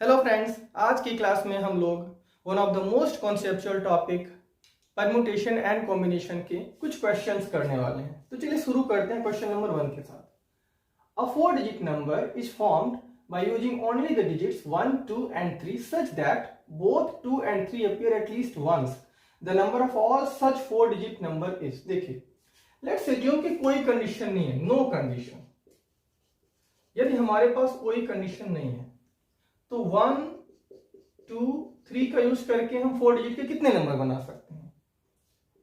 Hello friends, आज की class में हम लोग one of the most conceptual topic permutation and combination के कुछ क्वेश्चंस करने वाले हैं। तो चलिए शुरू करते हैं क्वेश्चन नंबर 1 के साथ। अ 4 digit number is formed by using only the digits 1, 2 and 3 such that both 2 and 3 appear at least once. The number of all such 4 digit number is। देखिए, लेट्स एज्यूम कि कोई कंडीशन नहीं है, no condition. यदि हमारे पास कोई condition नहीं है तो 1, 2, 3 का यूज करके हम 4 डिजिट के कितने नंबर बना सकते हैं?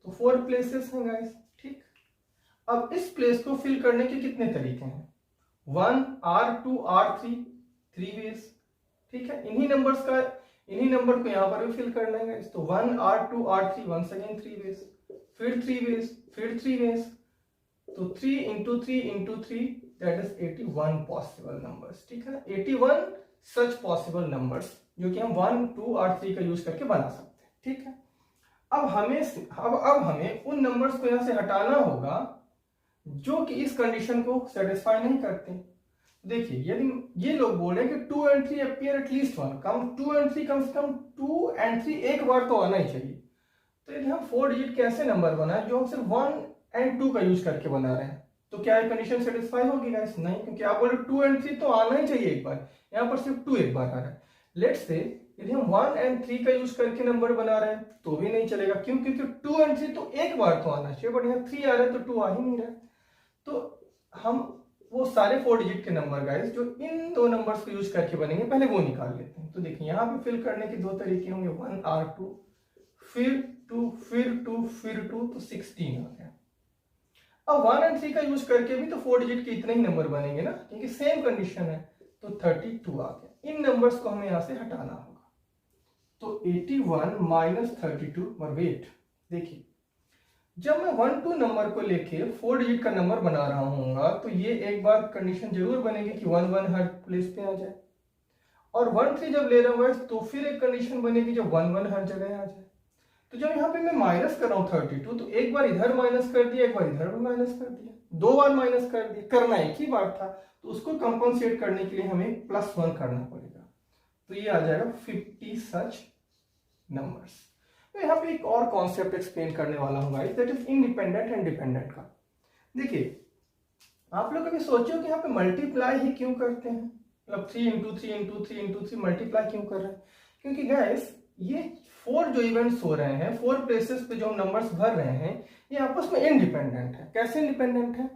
तो 4 प्लेसेस हैं गाइस, ठीक। अब इस प्लेस को फिल करने के कितने तरीके हैं? 1, R2, R3, 3 वेज, ठीक है। इन्हीं नंबर को यहां पर भी फिल करना है गाइस। तो 1, R2, R3 once again 3 veg, फिर 3 वेज, फिर 3 वेज। तो 3 into 3 into 3 that is 81 possible numbers, ठीक है। 81 सच पॉसिबल नंबर्स जो कि हम 1, 2 और 3 का यूज करके बना सकते हैं, ठीक है। अब हमें उन नंबर्स को यहां से हटाना होगा जो कि इस कंडीशन को सेटिस्फाई नहीं करते। देखिए, यदि ये लोग बोल रहे हैं कि 2 and 3 appear at least one, 2 and 3 कम से कम 2 and 3 एक बार तो आना ही चाहिए। तो यदि हम 4 डिजिट के ऐसे नंबर बनाए जो हम सिर्फ 1 and 2 का यूज करके बना रहे हैं, तो क्या ये कंडीशन सेटिस्फाई होगी गाइस? नहीं, क्योंकि आप बोल रहे 2 and 3 तो आना ही चाहिए एक बार, यहाँ पर सिर्फ 2 एक बार आ रहा है। लेट्स से यदि हम 1 and 3 का यूज करके नंबर बना रहे हैं तो भी नहीं चलेगा, क्यों? क्योंकि 2 and 3 तो एक बार तो आना चाहिए, बट यहाँ 3 आ रहा है तो 2 आ ही नहीं रहा है। तो हम वो सारे 4 डिजिट के नंबर गाइस जो इन दो नंबर्स को यूज करके बनेंगे, पहले वो निकाल लेते हैं। तो देखिए, यहाँ पे फिल करने के दो तरीके होंगे, 1 R2, फिर 2, फिर 2, फिर 2, तो 16 आ गया। अब 1 and 3 का यूज करके भी तो 4 डिजिट के इतने ही नंबर बनेंगे ना, क्योंकि सेम कंडीशन है। तो 32 आ गया। इन नंबर्स को हमें यहां से हटाना होगा। तो 81 माइनस 32, और वेट देखिए, जब मैं 1, 2 नंबर को लेके 4 डिजिट का नंबर बना रहा हूँ तो ये एक बार कंडीशन जरूर बनेगी कि 1, 1 हर प्लेस पे आ जाए, और 1, 3 जब ले रहा हूँ तो फिर एक कंडीशन बनेगी जब 1, 1 हर जगह आ जाए। तो जब यहाँ पे मैं माइनस कर रहा हूँ 32, तो एक बार इधर माइनस कर दिया, एक बार इधर भी माइनस कर दिया, 2 बार माइनस कर दिया, करना एक ही बार था। तो उसको कंपनसेट करने के लिए हमें +1 करना पड़ेगा। तो ये आ जाएगा 50 सच नंबर्स। तो यहाँ पे एक और कॉन्सेप्ट एक्सप्लेन करने वाला हूँ guys, that is independent and dependent का। देखिए, आप लोग कभी सोचो कि यहाँ पे मल्टीप्लाई ही क्यों करते हैं? मतलब 3 into 3 into 3 into 3 मल्टीप्लाई क्यों कर रहे हैं? क्योंकि गाइस, ये 4 जो इवेंट्स हो रहे हैं, 4 प्लेसेस पे जो हम नंबर्स भर रहे हैं, ये आपस में इंडिपेंडेंट है। कैसे इंडिपेंडेंट है?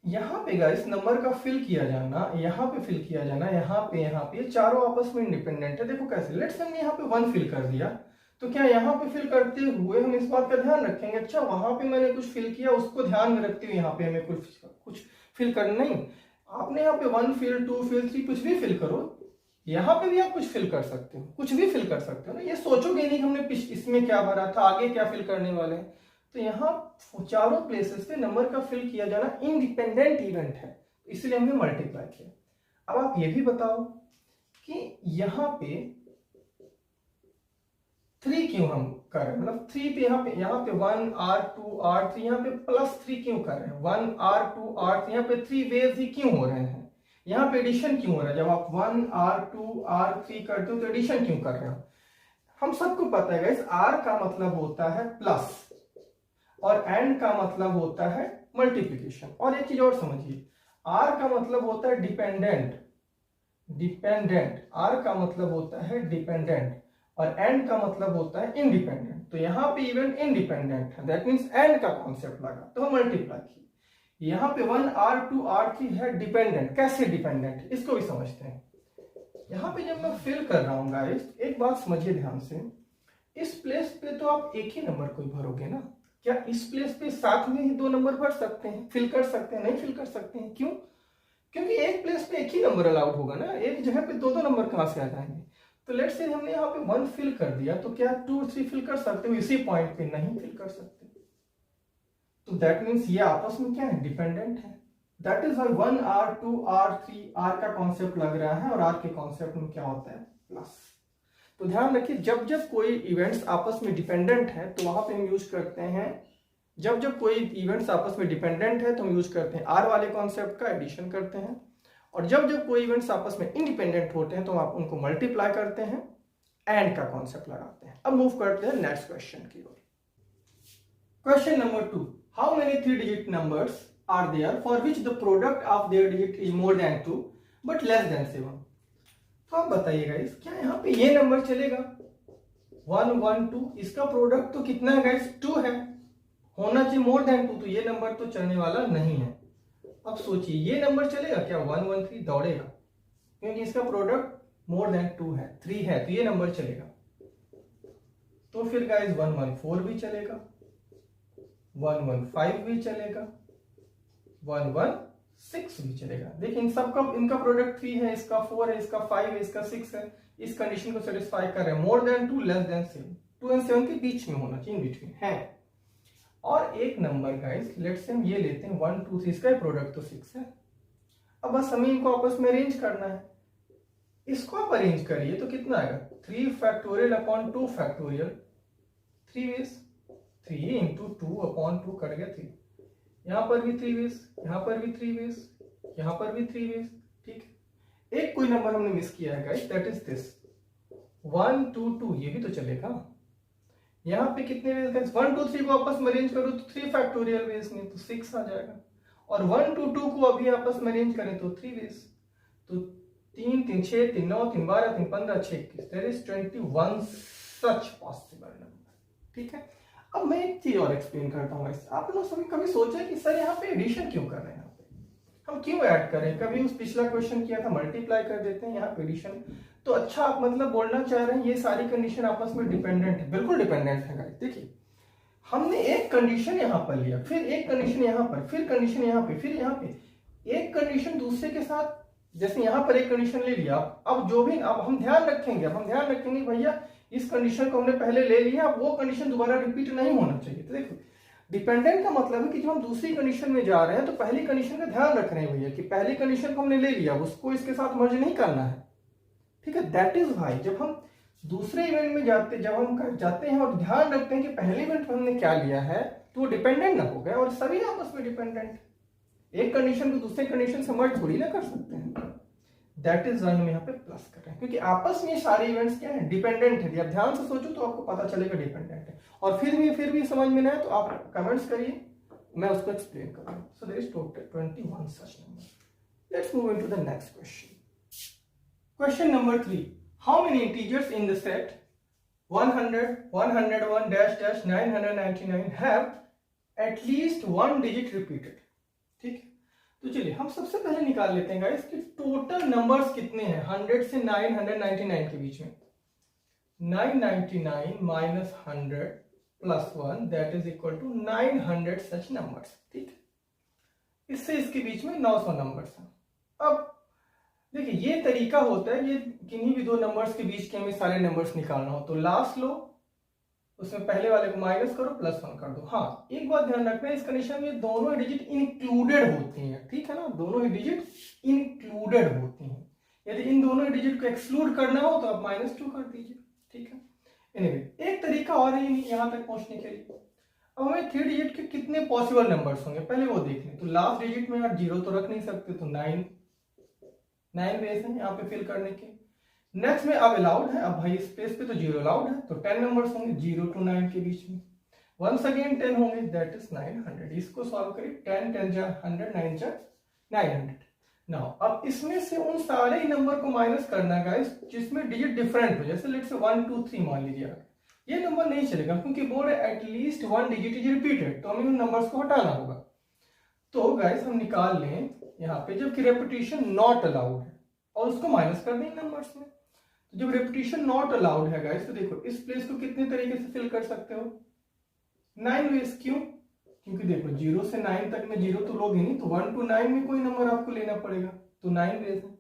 यहाँ पे गाइस नंबर का फिल किया जाना, यहाँ पे फिल किया जाना, यहाँ पे ये चारों आपस में इंडिपेंडेंट है। देखो कैसे, लेट्स हमने यहाँ पे 1 फिल कर दिया, तो क्या यहाँ पे फिल करते हुए हम इस बात का ध्यान रखेंगे, अच्छा वहां पे मैंने कुछ फिल किया, उसको ध्यान में रखते हुए यहाँ पे हमें कुछ फिल करना नहीं। आपने यहाँ पे 1 फिल, 2 फिल, 3 कुछ भी फिल करो, यहाँ पे भी आप कुछ फिल कर सकते हो, कुछ भी फिल कर सकते हो ना। ये सोचोगे नहीं हमने इसमें क्या भरा था, आगे क्या फिल करने वाले हैं। तो यहाँ चारों प्लेसेस पे नंबर का फिल किया जाना इंडिपेंडेंट इवेंट है, इसलिए हमने मल्टीप्लाई किया। अब आप ये भी बताओ कि यहाँ पे 3 क्यों हम कर रहे हैं? मतलब 3 पे यहाँ पे 1 R2 R3, यहाँ पे +3 क्यों कर रहे हैं? 1 R2 R3, यहाँ पे 3 वेज ही क्यों हो रहे हैं? यहाँ पे एडिशन क्यों हो रहा है? जब आप 1 R2 R3 करते हो तो एडिशन क्यों कर रहे हो? हम सबको पता है गाइस, R का मतलब होता है प्लस और एंड का मतलब होता है मल्टीप्लिकेशन। और एक चीज और समझिए, R का मतलब होता है डिपेंडेंट, R का मतलब होता है डिपेंडेंट, और एंड का मतलब होता है इंडिपेंडेंट। तो यहाँ पे इवेंट इंडिपेंडेंट है, दैट मीन्स एंड का कॉन्सेप्ट लगा, तो हम मल्टीप्लाई किए। यहाँ पे 1 R2 R3 है डिपेंडेंट। कैसे डिपेंडेंट, इसको भी समझते हैं। यहाँ पे जब मैं फिल कर रहा हूँ गाइस, एक बात समझिए ध्यान से, इस प्लेस पे तो आप एक ही नंबर को भरोगे ना। क्या इस प्लेस पे साथ में ही 2 नंबर भर सकते हैं, फिल कर सकते हैं? नहीं फिल कर सकते हैं। क्यों? क्योंकि एक प्लेस पे एक ही नंबर अलाउड होगा ना, एक जगह पे 2 नंबर कहां से आ जाएंगे? तो लेट्स से हमने यहाँ पे 1 फिल कर दिया, तो क्या 2 3 फिल कर सकते हो इसी पॉइंट पे? नहीं फिल कर सकते। तो दैट मीन्स ये आपस में क्या है? डिपेंडेंट है। That is Y 1 R2 R3, R का कॉन्सेप्ट लग रहा है, और R के कॉन्सेप्ट में क्या होता है? प्लस। तो ध्यान रखिए, जब जब कोई इवेंट्स आपस में डिपेंडेंट है तो वहां पे हम यूज करते हैं, जब कोई इवेंट्स आपस में डिपेंडेंट है तो हम यूज करते हैं R वाले कॉन्सेप्ट का, एडिशन करते हैं। और जब जब कोई इवेंट्स आपस में इंडिपेंडेंट होते हैं तो आप उनको मल्टीप्लाई करते हैं, एंड का कॉन्सेप्ट लगाते हैं। अब मूव करते हैं नेक्स्ट क्वेश्चन की ओर। Question number 2, how many 3 digit numbers are there for which the product of their digit is more than 2 but less than 7। तो आप बताइएगा इस क्या यहाँ पे ये नंबर चलेगा 1 1 2, इसका प्रोडक्ट तो कितना है गाइस 2 है, होना चाहिए मोर देन 2, तो ये नंबर तो चलने वाला नहीं है। अब सोचिए ये नंबर चलेगा क्या 1 1 3, दौड़ेगा, क्योंकि इसका प्रोडक्ट मोर देन 2 है, 3 है, तो ये नंबर चलेगा। तो फिर गाइस 1 1 4 भी चलेगा, 1 1 5 भी चलेगा, 1 1 6 भी चलेगा। देखिए इन सबका इनका प्रोडक्ट 3 है, इसका 4 है, इसका 5 है, इसका 6 है। इस कंडीशन को सेटिस्फाई कर रहे हैं, मोर देन 2 लेस देन 7, 2 एंड 7 के बीच में होना चाहिए, इन बिटवीन है। और एक नंबर गाइस लेट्स से हम ये लेते हैं 1 2 3, इसका प्रोडक्ट तो 6 है। अब बस हमें इनको आपस में अरेंज करना है, इसको आप अरेंज करिए तो कितना आएगा 3 factorial upon 2 factorial, 3 ways, 3 into 2 upon 2 cut गया 3, यहां पर भी 3 वेज, यहां पर भी 3 वेज, यहां पर भी 3 वेज। ठीक है, एक कोई नंबर हमने मिस किया है गाइस, दैट इज दिस 1 2 2, ये भी तो चलेगा। यहां पे कितने वेज गाइस 1 2 3 को आपस में अरेंज करो तो 3 फैक्टोरियल वेज में तो 6 आ जाएगा, और 1 2 2 को अभी आपस में अरेंज करें तो 3 वेज, तो 3 3 6 3 9 3 12 3 15 6 21, there is 21 such possible number. ठीक है, अब मैं एक चीज और एक्सप्लेन करता हूँ। आप लोग सभी कभी सोचा कि सर यहाँ पे एडिशन क्यों कर रहे हैं, यहाँ पे हम क्यों ऐड करें, कभी उस पिछला क्वेश्चन किया था मल्टीप्लाई कर देते हैं, यहाँ पे एडिशन। तो अच्छा आप मतलब बोलना चाह रहे हैं ये सारी कंडीशन आपस में डिपेंडेंट है, बिल्कुल डिपेंडेंट है गाइस। देखिए हमने एक कंडीशन यहाँ पर लिया, फिर एक कंडीशन यहाँ पर, फिर कंडीशन यहाँ पे, फिर यहाँ पे, एक कंडीशन दूसरे के साथ, जैसे यहाँ पर एक कंडीशन ले लिया, अब जो भी अब हम ध्यान रखेंगे भैया इस कंडीशन को हमने पहले ले लिया, अब वो कंडीशन दोबारा रिपीट नहीं होना चाहिए। तो देखो डिपेंडेंट का मतलब है कि जब हम दूसरी कंडीशन में जा रहे हैं तो पहली कंडीशन का ध्यान रख रहे हैं भैया कि पहली कंडीशन को हमने ले लिया, उसको इसके साथ मर्ज नहीं करना है। ठीक है, दैट इज वाई जब हम दूसरे इवेंट में जाते हैं और ध्यान रखते हैं कि पहले इवेंट में हमने क्या लिया है, तो वो डिपेंडेंट ना हो गया, और सभी आपस में डिपेंडेंट, एक कंडीशन को दूसरे कंडीशन से मर्ज थोड़ी ना कर सकते हैं। दैट इज वाई हम यहाँ पे प्लस कर रहे हैं, क्योंकि आपस में सारे इवेंट्स क्या है डिपेंडेंट है। आप ध्यान से सोचो तो आपको पता चलेगा डिपेंडेंट है, और फिर भी समझ में ना आए तो आप कमेंट्स करिए, मैं उसको एक्सप्लेन करूंगा। So there is total 21 such number. Let's move into the next question. Question number 3, how many integers in the set 100 101 dash dash 999 have at least 1 digit repeated. ठीक है, तो चलिए हम सबसे पहले निकाल लेते हैं गाइस कि टोटल नंबर्स कितने हैं 100 से 999 के बीच में। 999 minus 100 plus 1 that is equal to 900 such numbers. ठीक है, इससे इसके बीच में 900 नंबर्स हैं। अब देखिए ये तरीका होता है, ये किन्हीं भी दो नंबर्स के बीच के हमें सारे नंबर्स निकालना हो तो लास्ट लो, उसमें पहले वाले को माइनस करो, प्लस 1 कर दो। हाँ एक बात ध्यान रखना है इस कंडीशन में दोनों ही डिजिट इंक्लूडेड होती हैं। ठीक है ना, दोनों ही डिजिट इंक्लूडेड होती हैं। यदि इन दोनों ही डिजिट को एक्सक्लूड करना हो तो आप -2 कर दीजिए। ठीक है, एनीवे एक तरीका और है यहां तक पहुंचने के लिए। अब हमें 3 डिजिट के कितने पॉसिबल नंबर्स होंगे पहले वो देख लें। तो लास्ट डिजिट में आप 0 तो रख नहीं सकते, तो 9 वेज हैं यहाँ पे फिल करने के। नेक्स्ट में अब अलाउड है, अब भाई स्पेस पे तो 0 अलाउड है, तो 10 नंबर्स होंगे 0 to 9 के बीच में। वंस अगेन 10 होंगे, दैट इज 900। इसको सॉल्व करिए, 10 10 जा 100, 9 जा 900। नाउ अब इसमें से उन सारे ही नंबर को माइनस करना है गाइस जिसमें डिजिट डिफरेंट हो, जैसे लेट्स से 1 2 3 मान लीजिए। ये नंबर नहीं चलेगा क्योंकि board at least 1 digit is repeated, तो हमें उन नंबर्स को हटाना होगा। तो गाइस हम निकाल लें यहाँ पे जबकि रेपिटेशन नॉट अलाउड है, और उसको माइनस कर दें नंबर्स में। तो जब रेपिटेशन नॉट अलाउड है गाइस, तो देखो इस प्लेस को कितने तरीके से फिल कर सकते हो 9 वेज। क्यों? क्योंकि देखो 0 से 9 तक में 0 तो लोग ही नहीं, तो 1 to 9 में कोई नंबर आपको लेना पड़ेगा, तो 9 वेज है।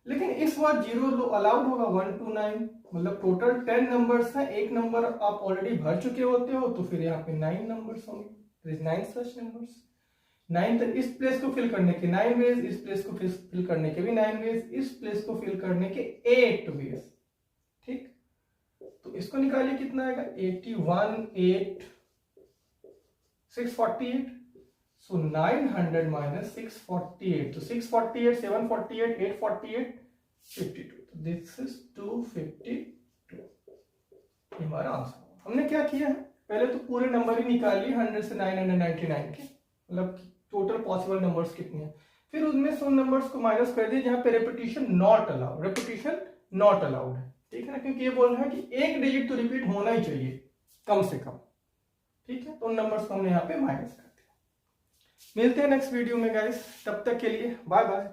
लेकिन इस बार 0 अलाउड होगा 1 to 9, मतलब टोटल 10 नंबर्स हैं, एक नंबर आप ऑलरेडी भर चुके होते हो, तो फिर यहाँ पे 9 नंबर्स होंगे, 9 सच नंबर्स। 9 तक इस प्लेस को फिल करने के 9 वेज, इस प्लेस को फिल करने के भी 9 वेज, इस प्लेस को फिल करने के 8 वेज। ठीक, तो इसको निकालिए कितना आएगा 81 8 648। सो 900 माइनस 648, तो 648, 748, 848, 52, तो दिस इज 252, ये हमारा आंसर। हमने क्या किया है, पहले तो पूरे नंबर ही निकाल लिए 100 से 999 के, मतलब टोटल पॉसिबल नंबर्स कितने हैं, फिर उसमें उन नंबर्स को माइनस कर दिए जहां पे repetition not allowed, repetition not allowed है, ठीक है ना, क्योंकि ये बोल रहा है कि एक डिजिट तो रिपीट होना ही चाहिए कम से कम, ठीक है, तो उन नंबर्स को हमने यहाँ पे माइनस कर दिया। मिलते हैं नेक्स्ट वीडियो में गाइस, तब तक के लिए बाय बाय।